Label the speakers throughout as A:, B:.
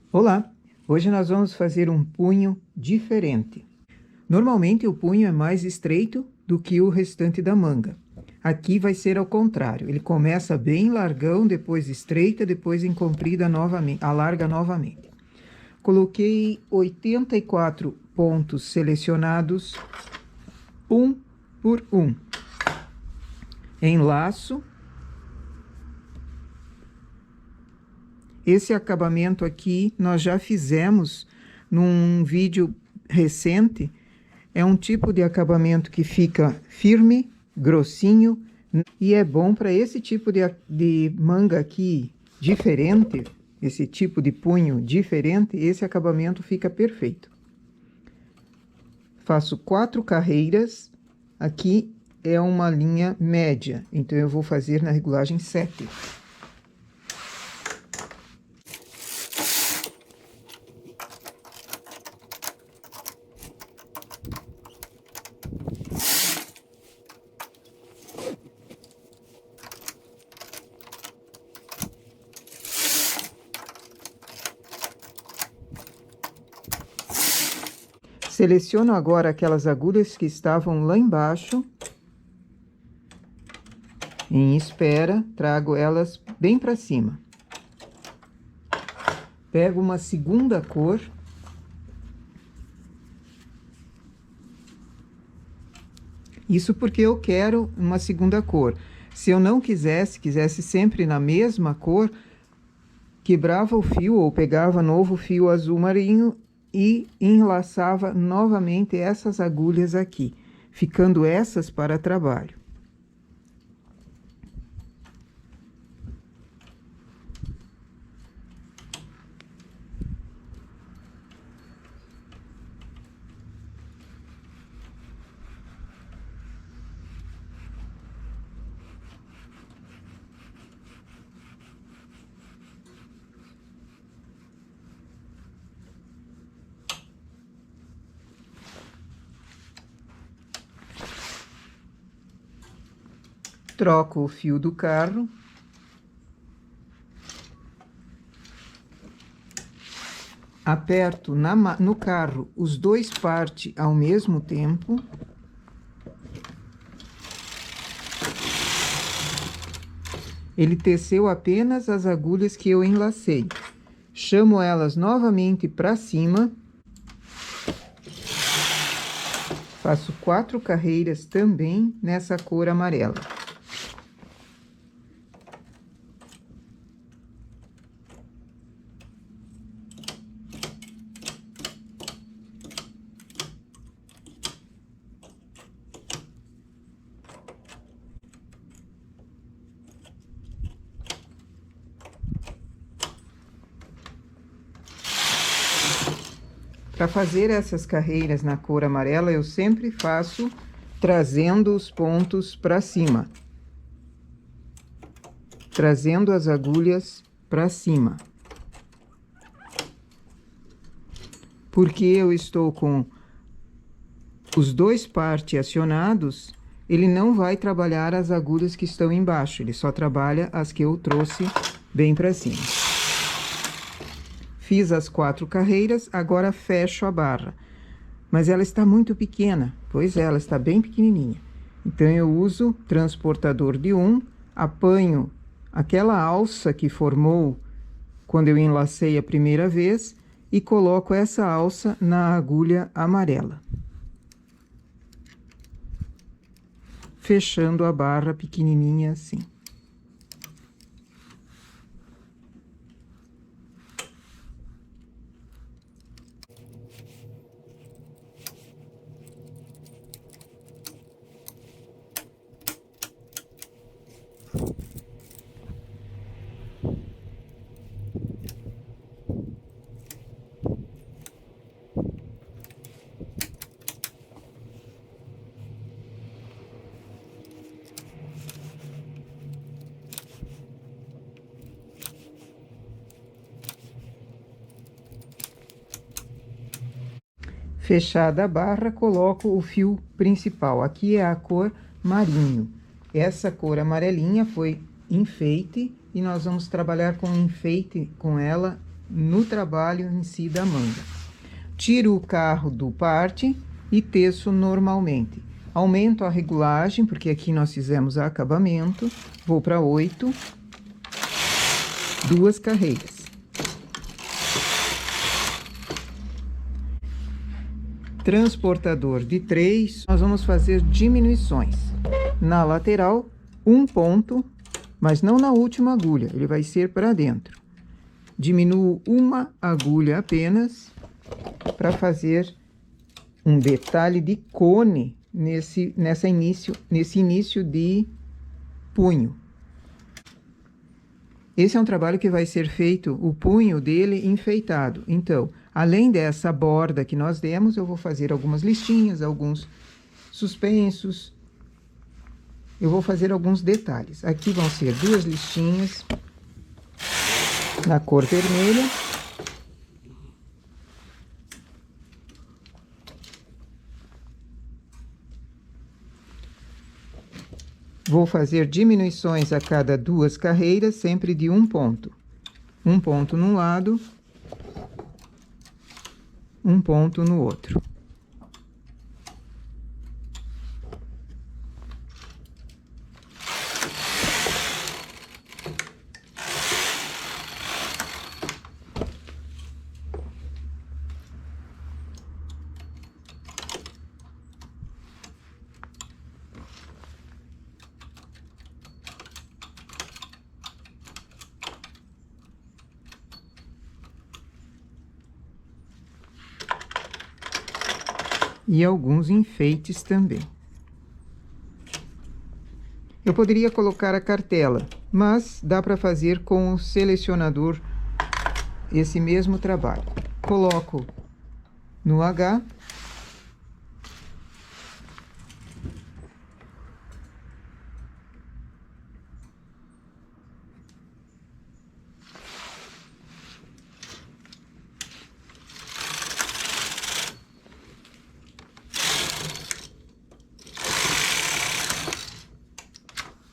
A: Olá! Hoje nós vamos fazer um punho diferente. Normalmente o punho é mais estreito do que o restante da manga. Aqui vai ser ao contrário, ele começa bem largão, depois estreita, depois em comprida novamente, alarga novamente. Coloquei 84 pontos selecionados, um por um. Enlaço. Esse acabamento aqui nós já fizemos num vídeo recente. É um tipo de acabamento que fica firme, grossinho, e é bom para esse tipo de manga aqui diferente, esse tipo de punho diferente, esse acabamento fica perfeito. Faço 4 carreiras, aqui é uma linha média, então eu vou fazer na regulagem 7. Seleciono agora aquelas agulhas que estavam lá embaixo. Em espera, trago elas bem para cima. Pego uma segunda cor. Isso porque eu quero uma segunda cor. Se eu não quisesse sempre na mesma cor, quebrava o fio ou pegava novo fio azul marinho e enlaçava novamente essas agulhas aqui, ficando essas para trabalho. Troco o fio do carro. Aperto no carro os dois partes ao mesmo tempo. Ele teceu apenas as agulhas que eu enlacei. Chamo elas novamente para cima. Faço 4 carreiras também nessa cor amarela. Para fazer essas carreiras na cor amarela, eu sempre faço trazendo os pontos para cima. Trazendo as agulhas para cima. Porque eu estou com os dois partes acionados, ele não vai trabalhar as agulhas que estão embaixo, ele só trabalha as que eu trouxe bem para cima. Fiz as 4 carreiras, agora fecho a barra. Mas ela está muito pequena, pois ela está bem pequenininha. Então, eu uso transportador de 1, apanho aquela alça que formou quando eu enlacei a primeira vez e coloco essa alça na agulha amarela. Fechando a barra pequenininha assim. Fechada a barra, coloco o fio principal. Aqui é a cor marinho. Essa cor amarelinha foi enfeite e nós vamos trabalhar com enfeite com ela no trabalho em si da manga. Tiro o carro do parte e teço normalmente. Aumento a regulagem, porque aqui nós fizemos acabamento. Vou para 8, 2 carreiras. Transportador de 3, nós vamos fazer diminuições. Na lateral, 1 ponto, mas não na última agulha, ele vai ser para dentro. Diminuo uma agulha apenas para fazer um detalhe de cone nesse início de punho. Esse é um trabalho que vai ser feito, o punho dele enfeitado. Então, além dessa borda que nós demos, eu vou fazer algumas listinhas, alguns suspensos. Eu vou fazer alguns detalhes. Aqui vão ser 2 listinhas na cor vermelha. Vou fazer diminuições a cada 2 carreiras, sempre de 1 ponto. 1 ponto num lado, 1 ponto no outro. E alguns enfeites também. Eu poderia colocar a cartela, mas dá para fazer com o selecionador esse mesmo trabalho. Coloco no H.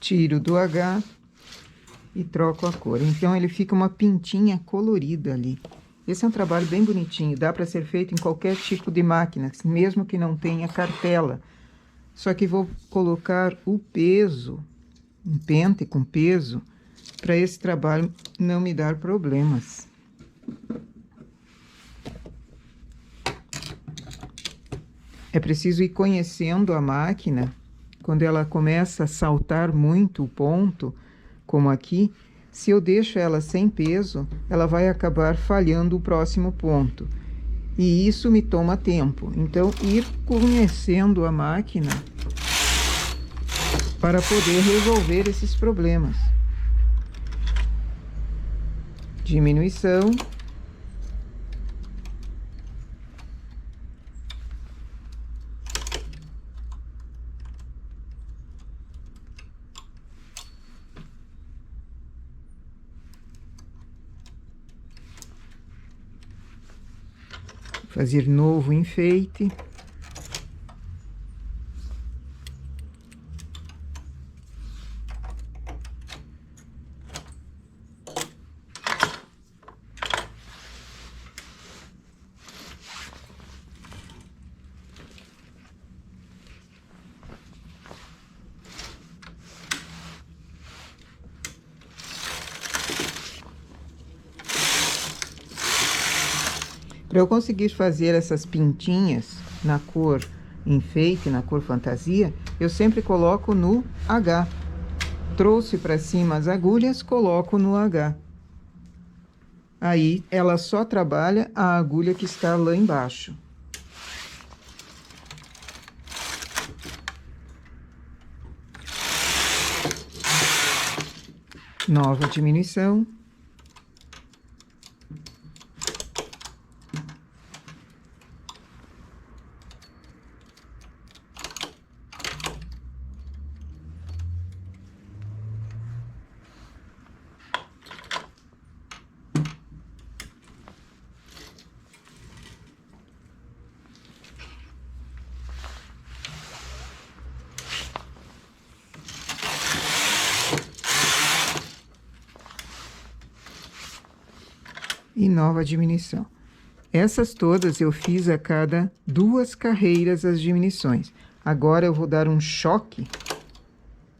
A: Tiro do H e troco a cor. Então, ele fica uma pintinha colorida ali. Esse é um trabalho bem bonitinho. Dá para ser feito em qualquer tipo de máquina, mesmo que não tenha cartela. Só que vou colocar o peso, um pente com peso, para esse trabalho não me dar problemas. É preciso ir conhecendo a máquina. Quando ela começa a saltar muito o ponto, como aqui, se eu deixo ela sem peso, ela vai acabar falhando o próximo ponto. E isso me toma tempo. Então, ir conhecendo a máquina para poder resolver esses problemas. Diminuição. Fazer novo enfeite. Para eu conseguir fazer essas pintinhas na cor enfeite, na cor fantasia, eu sempre coloco no H. Trouxe para cima as agulhas, coloco no H. Aí, ela só trabalha a agulha que está lá embaixo. Nova diminuição. e nova diminuição. Essas todas eu fiz a cada 2 carreiras as diminuições. Agora eu vou dar um choque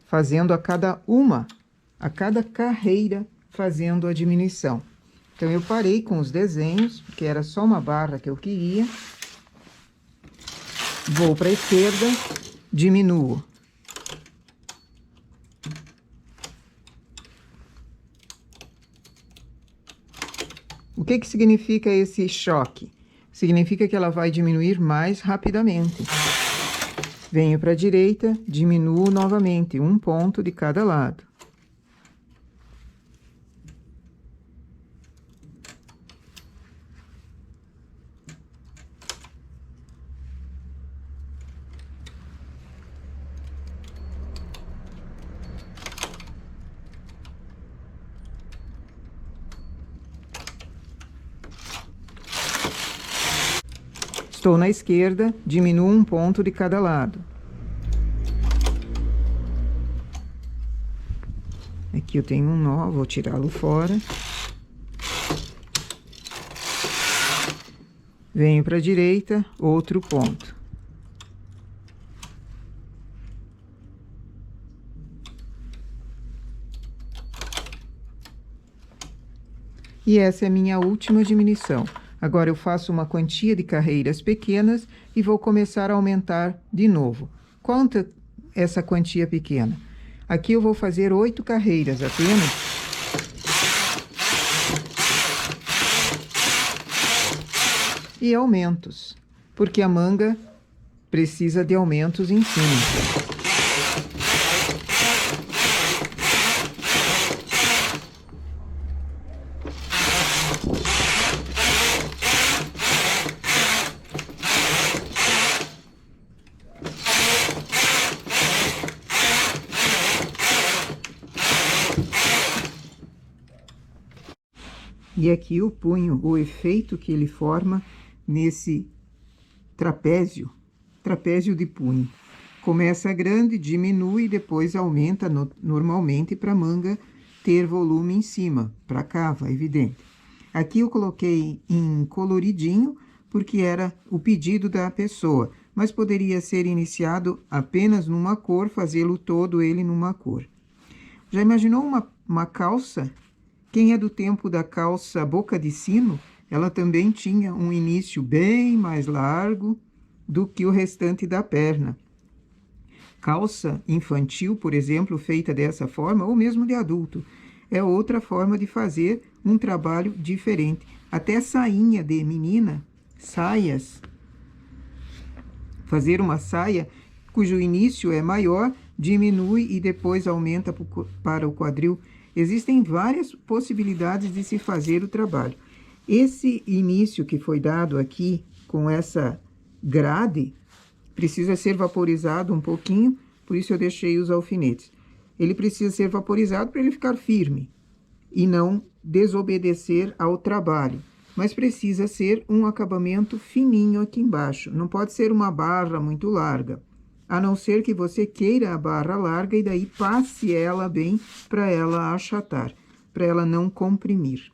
A: fazendo a cada carreira fazendo a diminuição. Então eu parei com os desenhos, porque era só uma barra que eu queria. Vou para a esquerda, diminuo. O que significa esse choque? Significa que ela vai diminuir mais rapidamente. Venho para a direita, diminuo novamente, um ponto de cada lado. Estou na esquerda, diminuo um ponto de cada lado. Aqui eu tenho um nó, vou tirá-lo fora. Venho para a direita, outro ponto. E essa é a minha última diminuição. Agora eu faço uma quantia de carreiras pequenas e vou começar a aumentar de novo. Quanto é essa quantia pequena? Aqui eu vou fazer 8 carreiras apenas. E aumentos, porque a manga precisa de aumentos em cima. E aqui o punho, o efeito que ele forma nesse trapézio de punho. Começa grande, diminui, depois aumenta normalmente para a manga ter volume em cima, para a cava, evidente. Aqui eu coloquei em coloridinho, porque era o pedido da pessoa, mas poderia ser iniciado apenas numa cor, fazê-lo todo ele numa cor. Já imaginou uma calça? Quem é do tempo da calça boca de sino, ela também tinha um início bem mais largo do que o restante da perna. Calça infantil, por exemplo, feita dessa forma, ou mesmo de adulto, é outra forma de fazer um trabalho diferente. Até sainha de menina, saias, fazer uma saia cujo início é maior, diminui e depois aumenta para o quadril. Existem várias possibilidades de se fazer o trabalho. Esse início que foi dado aqui, com essa grade, precisa ser vaporizado um pouquinho, por isso eu deixei os alfinetes. Ele precisa ser vaporizado para ele ficar firme e não desobedecer ao trabalho. Mas precisa ser um acabamento fininho aqui embaixo. Não pode ser uma barra muito larga. A não ser que você queira a barra larga e daí passe ela bem para ela achatar, para ela não comprimir.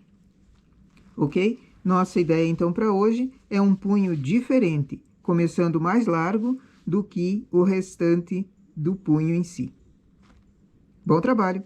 A: Ok? Nossa ideia, então, para hoje é um punho diferente, começando mais largo do que o restante do punho em si. Bom trabalho!